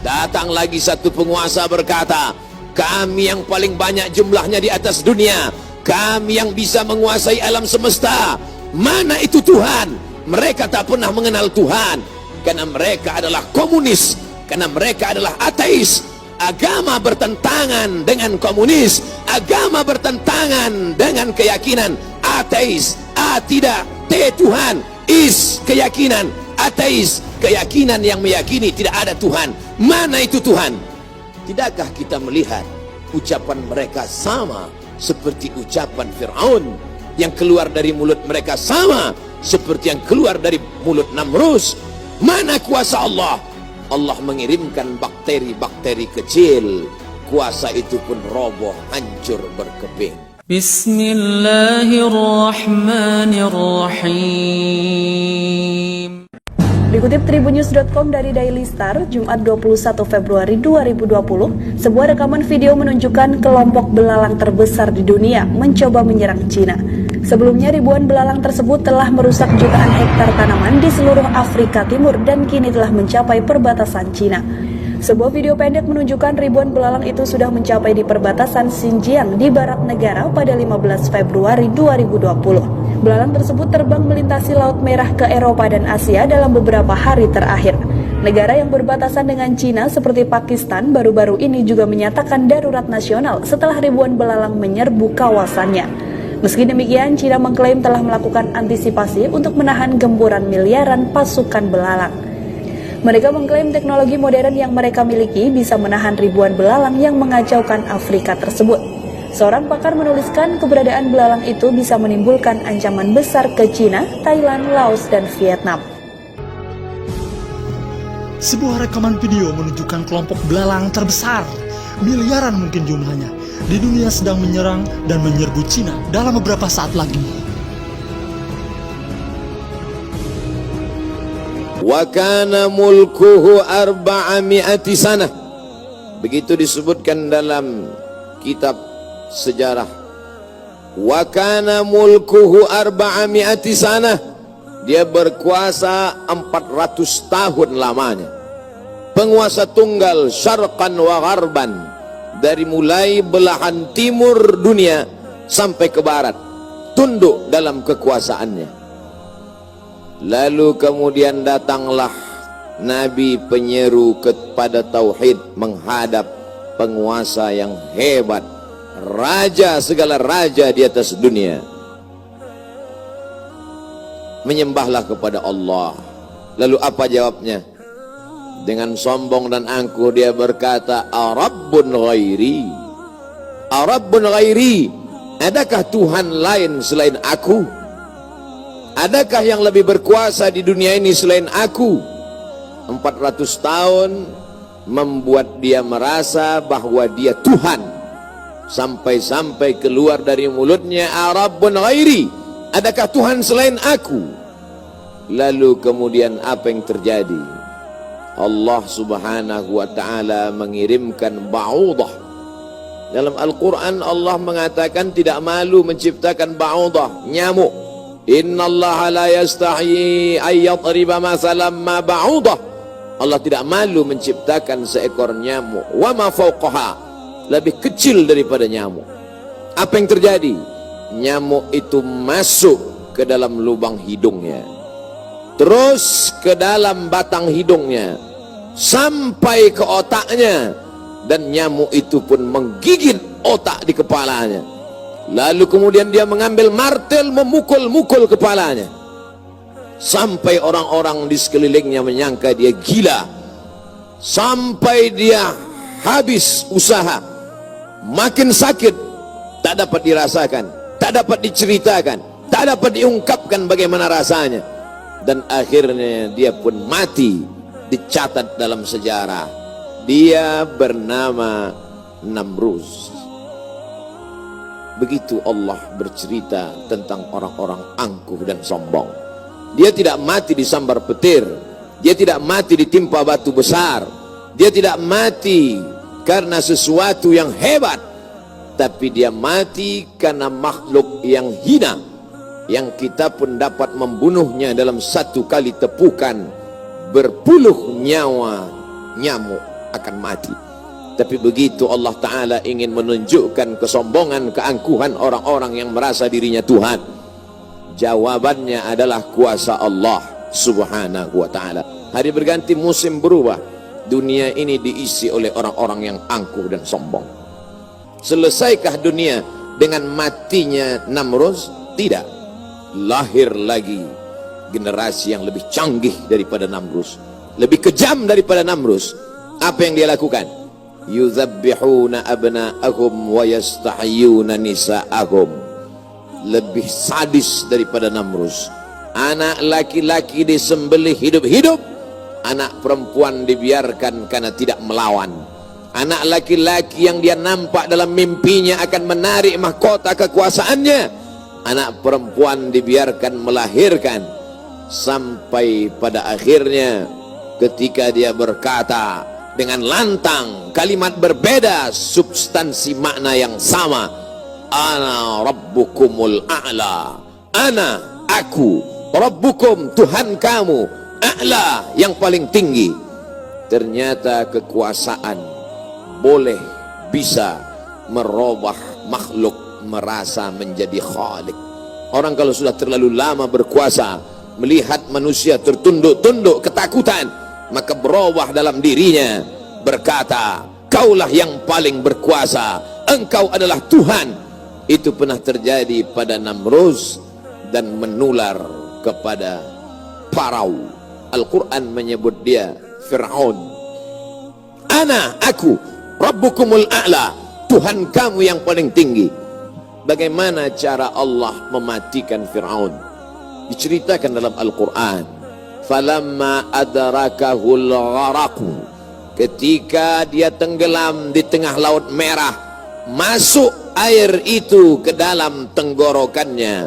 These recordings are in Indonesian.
Datang lagi satu penguasa berkata, kami yang paling banyak jumlahnya di atas dunia, kami yang bisa menguasai alam semesta. Mana itu Tuhan? Mereka tak pernah mengenal Tuhan, karena mereka adalah komunis, karena mereka adalah ateis. Agama bertentangan dengan komunis, agama bertentangan dengan keyakinan ateis. A tidak, T Tuhan, is keyakinan, ateis keyakinan yang meyakini tidak ada Tuhan. Mana itu Tuhan? Tidakkah kita melihat ucapan mereka sama seperti ucapan Fir'aun, yang keluar dari mulut mereka sama seperti yang keluar dari mulut Namrus? Mana kuasa Allah? Allah mengirimkan bakteri-bakteri kecil, kuasa itu pun roboh, hancur, berkeping. Bismillahirrahmanirrahim. Dikutip tribunnews.com dari Daily Star, Jumat 21 Februari 2020, sebuah rekaman video menunjukkan kelompok belalang terbesar di dunia mencoba menyerang Cina. Sebelumnya, ribuan belalang tersebut telah merusak jutaan hektar tanaman di seluruh Afrika Timur dan kini telah mencapai perbatasan Cina. Sebuah video pendek menunjukkan ribuan belalang itu sudah mencapai di perbatasan Xinjiang di barat negara pada 15 Februari 2020. Belalang tersebut terbang melintasi Laut Merah ke Eropa dan Asia dalam beberapa hari terakhir. Negara yang berbatasan dengan Cina seperti Pakistan baru-baru ini juga menyatakan darurat nasional setelah ribuan belalang menyerbu kawasannya. Meski demikian, Cina mengklaim telah melakukan antisipasi untuk menahan gempuran miliaran pasukan belalang. Mereka mengklaim teknologi modern yang mereka miliki bisa menahan ribuan belalang yang mengacaukan Afrika tersebut. Seorang pakar menuliskan keberadaan belalang itu bisa menimbulkan ancaman besar ke Cina, Thailand, Laos, dan Vietnam. Sebuah rekaman video menunjukkan kelompok belalang terbesar, miliaran mungkin jumlahnya, di dunia sedang menyerang dan menyerbu Cina dalam beberapa saat lagi. Wa kana mulkuhu arba'ami'ati sanah. Begitu disebutkan dalam kitab sejarah. Wa kana mulkuhu arba'ami'ati sanah. Dia berkuasa 400 tahun lamanya. Penguasa tunggal syarqan wa gharban, dari mulai belahan timur dunia sampai ke barat, tunduk dalam kekuasaannya. Lalu kemudian datanglah Nabi penyeru kepada tauhid menghadap penguasa yang hebat, raja segala raja di atas dunia. Menyembahlah kepada Allah. Lalu apa jawabnya? Dengan sombong dan angkuh dia berkata, Arabbun ghairi, Arabbun ghairi, adakah Tuhan lain selain aku? Adakah yang lebih berkuasa di dunia ini selain aku? 400 tahun membuat dia merasa bahwa dia Tuhan, sampai-sampai keluar dari mulutnya, Arabbun ghairi, adakah Tuhan selain aku? Lalu kemudian apa yang terjadi? Allah subhanahu wa ta'ala mengirimkan ba'udah. Dalam Al-Quran Allah mengatakan tidak malu menciptakan ba'udah, nyamuk. Innallaha la yastahi ayyadriba masalam ma ba'udah. Allah tidak malu menciptakan seekor nyamuk, wa ma fawqaha, lebih kecil daripada nyamuk. Apa yang terjadi? Nyamuk itu masuk ke dalam lubang hidungnya, terus ke dalam batang hidungnya, sampai ke otaknya, dan nyamuk itu pun menggigit otak di kepalanya. Lalu kemudian dia mengambil martel memukul-mukul kepalanya, sampai orang-orang di sekelilingnya menyangka dia gila, sampai dia habis usaha, makin sakit, tak dapat dirasakan, tak dapat diceritakan, tak dapat diungkapkan bagaimana rasanya, dan akhirnya dia pun mati. Dicatat dalam sejarah, dia bernama Namrus. Begitu Allah bercerita tentang orang-orang angkuh dan sombong. Dia tidak mati disambar petir, dia tidak mati ditimpa batu besar, dia tidak mati karena sesuatu yang hebat, tapi dia mati karena makhluk yang hina, yang kita pun dapat membunuhnya dalam satu kali tepukan berpuluh nyawa nyamuk. akan mati. Tapi begitu Allah Ta'ala ingin menunjukkan kesombongan, keangkuhan orang-orang yang merasa dirinya Tuhan, jawabannya adalah kuasa Allah Subhanahu wa Ta'ala. Hari berganti, musim berubah, dunia ini diisi oleh orang-orang yang angkuh dan sombong. Selesaikah dunia dengan matinya Namrus? Tidak. Lahir lagi generasi yang lebih canggih daripada Namrus, lebih kejam daripada Namrus. Apa yang dia lakukan? Yuzabbihuna abna'ahum wa yastahyuna nisa'ahum. Lebih sadis daripada Namrus. Anak laki-laki disembelih hidup-hidup, anak perempuan dibiarkan karena tidak melawan. Anak laki-laki yang dia nampak dalam mimpinya akan menarik mahkota kekuasaannya, anak perempuan dibiarkan melahirkan. Sampai pada akhirnya ketika dia berkata dengan lantang, kalimat berbeda, substansi makna yang sama, ana rabbukumul a'la, ana, aku, rabbukum, Tuhan kamu, a'la, yang paling tinggi. Ternyata kekuasaan boleh bisa merubah makhluk merasa menjadi khalik. Orang kalau sudah terlalu lama berkuasa, melihat manusia tertunduk-tunduk ketakutan, maka berubah dalam dirinya, berkata, kaulah yang paling berkuasa, engkau adalah Tuhan. Itu pernah terjadi pada Namrus dan menular kepada Farao. Al-Quran menyebut dia Fir'aun. Ana, aku, Rabbukumul a'la, Tuhan kamu yang paling tinggi. Bagaimana cara Allah mematikan Fir'aun? Diceritakan dalam Al-Quran. Falamma adrakahul gharaqu, ketika dia tenggelam di tengah laut merah, masuk air itu ke dalam tenggorokannya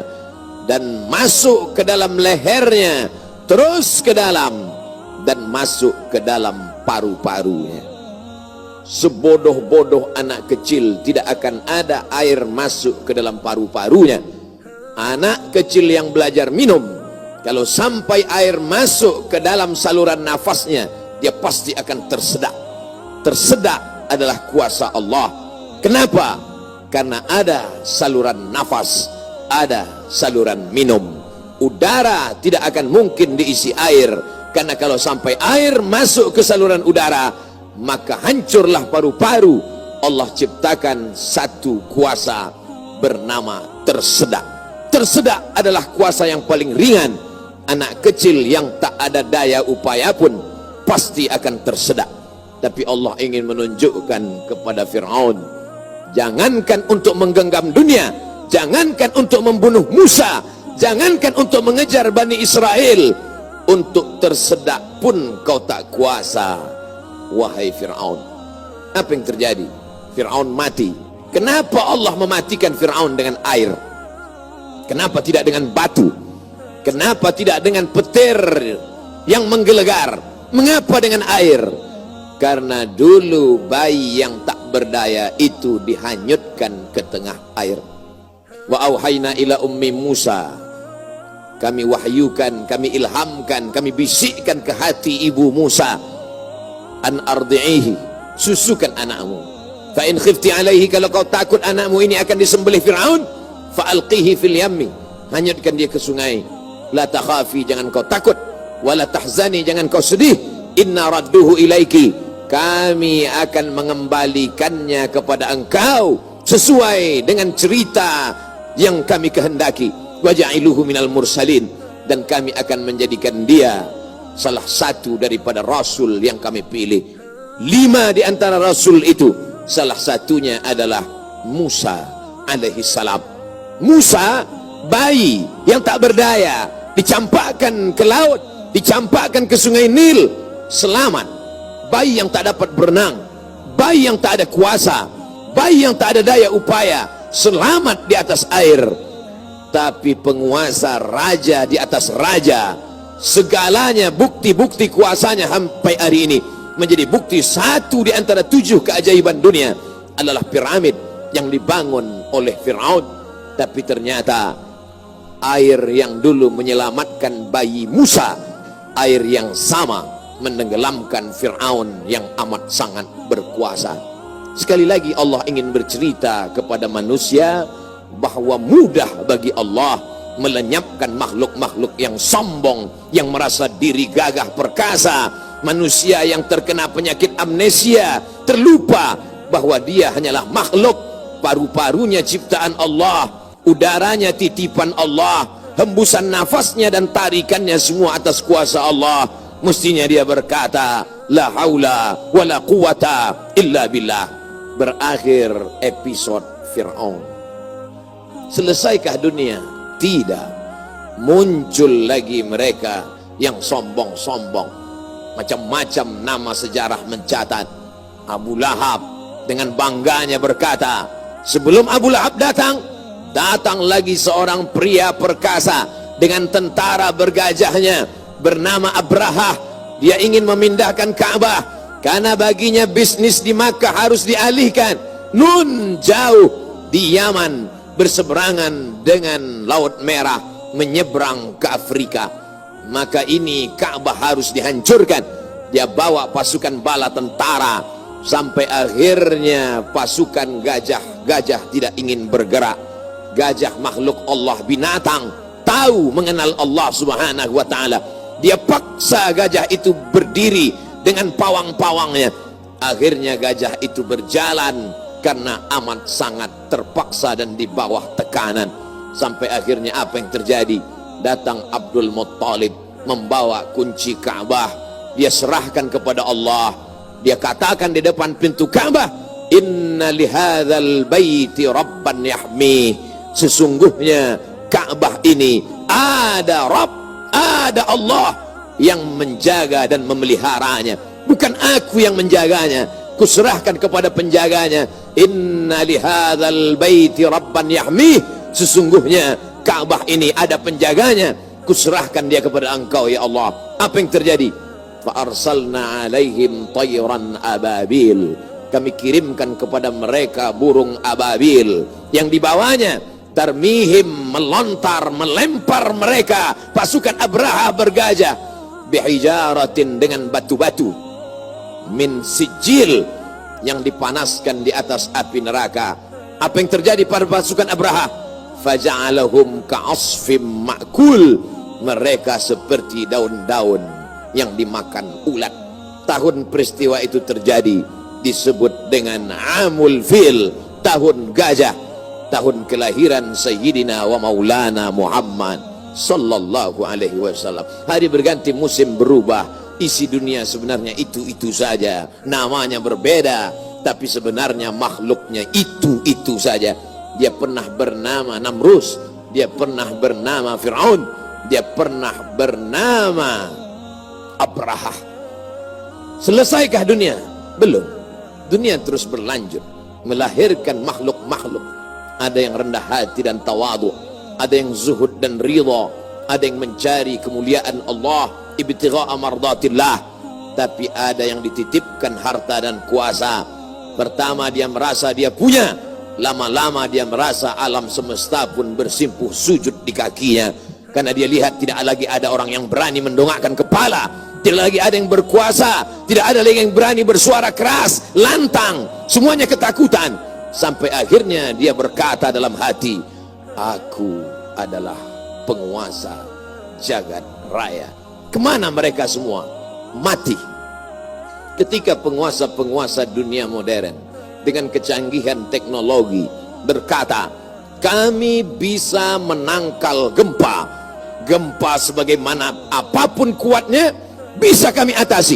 dan masuk ke dalam lehernya, terus ke dalam dan masuk ke dalam paru-parunya. Sebodoh-bodoh anak kecil tidak akan ada air masuk ke dalam paru-parunya. Anak kecil yang belajar minum, kalau sampai air masuk ke dalam saluran nafasnya, dia pasti akan tersedak. Tersedak adalah kuasa Allah. Kenapa? Karena ada saluran nafas, ada saluran minum. Udara tidak akan mungkin diisi air, karena kalau sampai air masuk ke saluran udara, maka hancurlah paru-paru. Allah ciptakan satu kuasa bernama tersedak. Tersedak adalah kuasa yang paling ringan. Anak kecil yang tak ada daya upaya pun pasti akan tersedak. Tapi Allah ingin menunjukkan kepada Fir'aun, jangankan untuk menggenggam dunia, jangankan untuk membunuh Musa, jangankan untuk mengejar Bani Israel, untuk tersedak pun kau tak kuasa, wahai Fir'aun. Apa yang terjadi? Fir'aun mati. Kenapa Allah mematikan Fir'aun dengan air? Kenapa tidak dengan batu? Kenapa tidak dengan petir yang menggelegar? Mengapa dengan air? Karena dulu bayi yang tak berdaya itu dihanyutkan ke tengah air. Wa auhayna ila ummi Musa, kami wahyukan, kami ilhamkan, kami bisikkan ke hati ibu Musa, an ardi'ihi, susukan anakmu. Fa in khifti alaihi, kalau kau takut anakmu ini akan disembelih Fir'aun, fa alqihi fil yammi, hanyutkan dia ke sungai. La takhafi, jangan kau takut, wala tahzani, jangan kau sedih, inna radduhu ilaiki, kami akan mengembalikannya kepada engkau sesuai dengan cerita yang kami kehendaki. Waja'iluhu minal mursalin, dan kami akan menjadikan dia salah satu daripada rasul yang kami pilih. 5 di antara rasul itu, salah satunya adalah Musa alaihi salam. Musa, bayi yang tak berdaya, dicampakkan ke laut, dicampakkan ke sungai Nil, selamat. Bayi yang tak dapat berenang, bayi yang tak ada kuasa, bayi yang tak ada daya upaya, selamat di atas air. Tapi penguasa, raja di atas raja, segalanya bukti-bukti kuasanya sampai hari ini menjadi bukti. Satu di antara 7 keajaiban dunia adalah piramid yang dibangun oleh Fir'aun. Tapi ternyata air yang dulu menyelamatkan bayi Musa, air yang sama menenggelamkan Fir'aun yang amat sangat berkuasa. Sekali lagi Allah ingin bercerita kepada manusia bahwa mudah bagi Allah melenyapkan makhluk-makhluk yang sombong, yang merasa diri gagah perkasa, manusia yang terkena penyakit amnesia, terlupa bahwa dia hanyalah makhluk, paru-parunya ciptaan Allah, udaranya titipan Allah, hembusan nafasnya dan tarikannya semua atas kuasa Allah. Mestinya dia berkata, la haula wa la quwata illa billah. Berakhir episode Fir'aun. Selesaikah dunia? Tidak. Muncul lagi mereka yang sombong-sombong. Macam-macam nama sejarah mencatat. Abu Lahab dengan bangganya berkata, sebelum Abu Lahab datang lagi seorang pria perkasa dengan tentara bergajahnya bernama Abrahah. Dia ingin memindahkan Ka'bah karena baginya bisnis di Makkah harus dialihkan. Nun jauh di Yaman, berseberangan dengan Laut Merah, menyeberang ke Afrika. Maka ini Ka'bah harus dihancurkan. Dia bawa pasukan bala tentara, sampai akhirnya pasukan gajah tidak ingin bergerak. Gajah makhluk Allah, binatang, tahu mengenal Allah subhanahu wa ta'ala. Dia paksa gajah itu berdiri dengan pawang-pawangnya. Akhirnya gajah itu berjalan karena amat sangat terpaksa dan di bawah tekanan. Sampai akhirnya apa yang terjadi? Datang Abdul Muttalib membawa kunci Ka'bah. Dia serahkan kepada Allah. Dia katakan di depan pintu Ka'bah, inna lihadzal baiti rabban yahmi. Sesungguhnya Ka'bah ini ada Rabb, ada Allah yang menjaga dan memeliharanya. Bukan aku yang menjaganya, kuserahkan kepada penjaganya. Inna lihadzal baiti rabban yahmi. Sesungguhnya Ka'bah ini ada penjaganya, kuserahkan dia kepada engkau ya Allah. Apa yang terjadi? Fa arsalna alaihim tayran ababil. Kami kirimkan kepada mereka burung ababil yang dibawanya tarmihim, melontar, melempar mereka pasukan Abraha bergajah bihijaratin, dengan batu-batu min sijil, yang dipanaskan di atas api neraka. Apa yang terjadi pada pasukan Abraha? Faja'alahum ka'asfim ma'kul. Mereka seperti daun-daun yang dimakan ulat. Tahun peristiwa itu terjadi disebut dengan Amul Fil, tahun gajah, tahun kelahiran Sayyidina wa Maulana Muhammad sallallahu alaihi wasallam. Hari berganti, musim berubah, isi dunia sebenarnya itu-itu saja, namanya berbeda, tapi sebenarnya makhluknya itu-itu saja. Dia pernah bernama Namrus, dia pernah bernama Fir'aun, dia pernah bernama Abraha. Selesaikah dunia? Belum. Dunia terus berlanjut, melahirkan makhluk-makhluk. Ada yang rendah hati dan tawadu, ada yang zuhud dan ridha, ada yang mencari kemuliaan Allah, ibtigha'a mardatillah. Tapi ada yang dititipkan harta dan kuasa. Pertama dia merasa dia punya, lama-lama dia merasa alam semesta pun bersimpuh sujud di kakinya, karena dia lihat tidak lagi ada orang yang berani mendongakkan kepala, tidak lagi ada yang berkuasa, tidak ada lagi yang berani bersuara keras, lantang, semuanya ketakutan. Sampai akhirnya dia berkata dalam hati, aku adalah penguasa jagat raya. Kemana mereka semua? Mati. Ketika penguasa-penguasa dunia modern dengan kecanggihan teknologi berkata, kami bisa menangkal gempa. Gempa sebagaimana apapun kuatnya bisa kami atasi.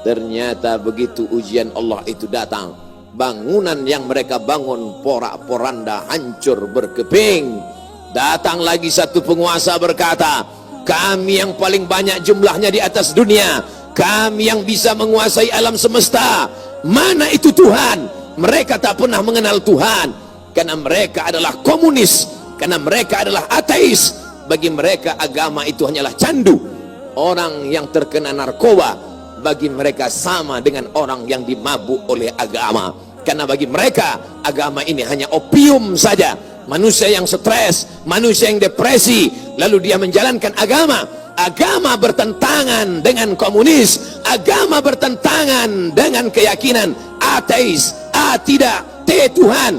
Ternyata begitu ujian Allah itu datang, bangunan yang mereka bangun porak-poranda, hancur berkeping. Datang lagi satu penguasa berkata, kami yang paling banyak jumlahnya di atas dunia, kami yang bisa menguasai alam semesta. Mana itu Tuhan? Mereka tak pernah mengenal Tuhan, karena mereka adalah komunis, karena mereka adalah ateis. Bagi mereka agama itu hanyalah candu. Orang yang terkena narkoba bagi mereka sama dengan orang yang dimabuk oleh agama, karena bagi mereka agama ini hanya opium saja. Manusia yang stres, manusia yang depresi, lalu dia menjalankan agama, agama bertentangan dengan komunis, agama bertentangan dengan keyakinan ateis, tidak, Tuhan,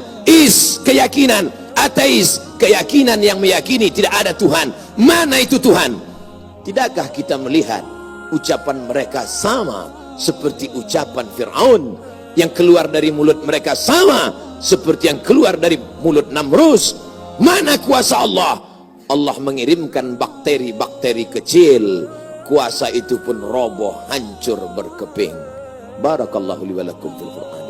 keyakinan ateis, keyakinan yang meyakini tidak ada Tuhan. Mana itu Tuhan? Tidakkah kita melihat ucapan mereka sama seperti ucapan Fir'aun, yang keluar dari mulut mereka sama seperti yang keluar dari mulut Namrus? Mana kuasa Allah? Allah mengirimkan bakteri-bakteri kecil, kuasa itu pun roboh, hancur, berkeping. Barakallahu li wa lakum fil Qur'an.